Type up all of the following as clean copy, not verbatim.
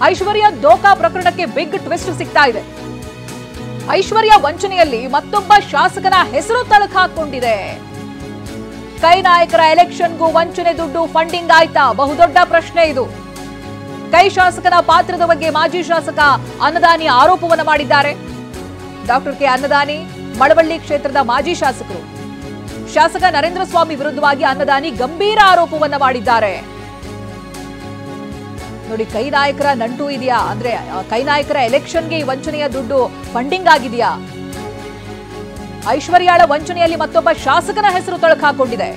ಐಶ್ವರ್ಯ ದೋಖಾ ಪ್ರಕರಣಕ್ಕೆ big twist ಸಿಗ್ತಾ ಇದೆ. ಐಶ್ವರ್ಯ ವಂಚನೆಯಲ್ಲಿ ಮತ್ತೊಬ್ಬ ಶಾಸಕನ ಹೆಸರು ತಳಕಾಕೊಂಡಿದೆ. ಕೈ ನಾಯಕರ ಎಲೆಕ್ಷನ್ಗೂ ವಂಚನೆ ದುಡ್ಡು ಫಂಡಿಂಗ್ ಆಯ್ತಾ? ಬಹುದೊಡ್ಡ ಪ್ರಶ್ನೆ ಇದು. ಕೈ ಶಾಸಕನ ಪಾತ್ರದ ಬಗ್ಗೆ ಮಾಜಿ ಶಾಸಕ ಅನ್ನದಾನಿ ಆರೋಪವನ್ನು ಮಾಡಿದ್ದಾರೆ. ಡಾಕ್ಟರ್ ಕೆ ಅನ್ನದಾನಿ ಮಳವಳ್ಳಿ ಕ್ಷೇತ್ರದ ಮಾಜಿ ಶಾಸಕರು. ಶಾಸಕ ನರೇಂದ್ರ ಸ್ವಾಮಿ ವಿರುದ್ಧವಾಗಿ ಅನ್ನದಾನಿ ಗಂಭೀರ ಆರೋಪವನ್ನ ಮಾಡಿದ್ದಾರೆ. ನೋಡಿ, ಕೈ ನಾಯಕರ ನಂಟು ಇದೆಯಾ ಅಂದ್ರೆ ಕೈ ನಾಯಕರ ಎಲೆಕ್ಷನ್ಗೆ ಈ ವಂಚನೆಯ ದುಡ್ಡು ಫಂಡಿಂಗ್ ಆಗಿದೆಯಾ? ಐಶ್ವರ್ಯಾಳ ವಂಚನೆಯಲ್ಲಿ ಮತ್ತೊಬ್ಬ ಶಾಸಕನ ಹೆಸರು ತಳಕಾಕೊಂಡಿದೆ.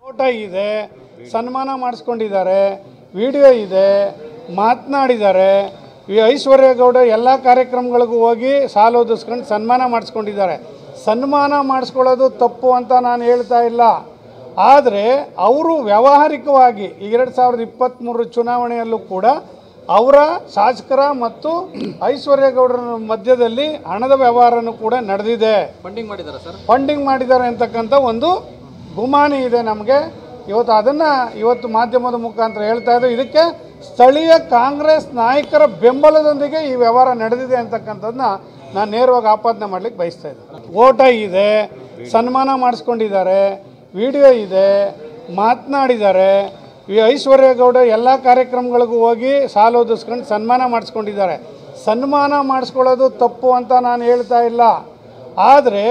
ಫೋಟೋ ಇದೆ, ಸನ್ಮಾನ ಮಾಡಿಸ್ಕೊಂಡಿದ್ದಾರೆ, ವಿಡಿಯೋ ಇದೆ, ಮಾತನಾಡಿದ್ದಾರೆ. ಈ ಐಶ್ವರ್ಯ ಗೌಡ ಎಲ್ಲ ಕಾರ್ಯಕ್ರಮಗಳಿಗೂ ಹೋಗಿ ಸಾಲ ಓದಿಸ್ಕೊಂಡು ಸನ್ಮಾನ ಮಾಡಿಸ್ಕೊಂಡಿದ್ದಾರೆ. ಸನ್ಮಾನ ಮಾಡಿಸ್ಕೊಳ್ಳೋದು ತಪ್ಪು ಅಂತ ನಾನು ಹೇಳ್ತಾ ಇಲ್ಲ. ಆದರೆ ಅವರು ವ್ಯಾವಹಾರಿಕವಾಗಿ 2023 ಚುನಾವಣೆಯಲ್ಲೂ ಕೂಡ ಅವರ ಶಾಸಕರ ಮತ್ತು ಐಶ್ವರ್ಯ ಗೌಡರ ಮಧ್ಯದಲ್ಲಿ ಹಣದ ವ್ಯವಹಾರನೂ ಕೂಡ ನಡೆದಿದೆ. ಫಂಡಿಂಗ್ ಮಾಡಿದ್ದಾರೆ ಅಂತಕ್ಕಂಥ ಒಂದು ಗುಮಾನಿ ಇದೆ ನಮಗೆ. ಇವತ್ತು ಮಾಧ್ಯಮದ ಮುಖಾಂತರ ಹೇಳ್ತಾ ಇದ್ದು, ಇದಕ್ಕೆ ಸ್ಥಳೀಯ ಕಾಂಗ್ರೆಸ್ ನಾಯಕರ ಬೆಂಬಲದೊಂದಿಗೆ ಈ ವ್ಯವಹಾರ ನಡೆದಿದೆ ಅಂತಕ್ಕಂಥದ್ದನ್ನ ನಾನು ನೇರವಾಗಿ ಆಪಾದನೆ ಮಾಡಲಿಕ್ಕೆ ಬಯಸ್ತಾ ಇದ್ದೆ. ಫೋಟೋ ಇದೆ, ಸನ್ಮಾನ ಮಾಡಿಸ್ಕೊಂಡಿದ್ದಾರೆ, ವಿಡಿಯೋ ಇದೆ, ಮಾತನಾಡಿದ್ದಾರೆ. ಈ ಐಶ್ವರ್ಯ ಗೌಡ ಎಲ್ಲ ಕಾರ್ಯಕ್ರಮಗಳಿಗೂ ಹೋಗಿ ಸಾಲ ಓದಿಸ್ಕೊಂಡು ಸನ್ಮಾನ ಮಾಡಿಸ್ಕೊಂಡಿದ್ದಾರೆ. ಸನ್ಮಾನ ಮಾಡಿಸ್ಕೊಳ್ಳೋದು ತಪ್ಪು ಅಂತ ನಾನು ಹೇಳ್ತಾ ಇಲ್ಲ. ಆದರೆ